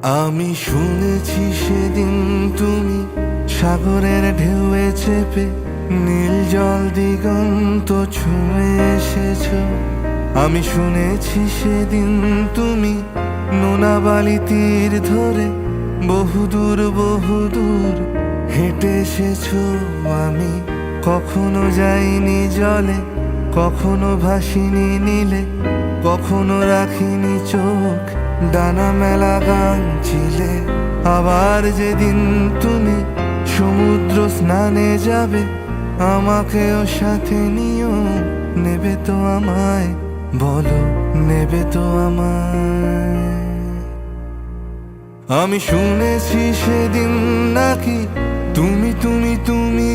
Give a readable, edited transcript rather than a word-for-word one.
আমি শুনেছি সেদিন তুমি সাগরের ঢেউয়ে চেপে নীল জল দিগন্ত ছুঁয়ে এসেছো। আমি শুনেছি সেদিন তুমি নোনা বালি তীর ধরে বহুদূর বহুদূর হেঁটে এসেছো। আমি কখনো যাইনি জলে, কখনো ভাসিনি নীলে, কখনো রাখিনি চোখ ডানা মেলা গান ছিলে। আবার যেদিন তুমি সমুদ্র স্নানে যাবে, আমাকেও সাথে নিও। নেবে তো আমায়, বলো নেবে তো আমায়? আমি শুনেছি সেদিন নাকি তুমি তুমি তুমি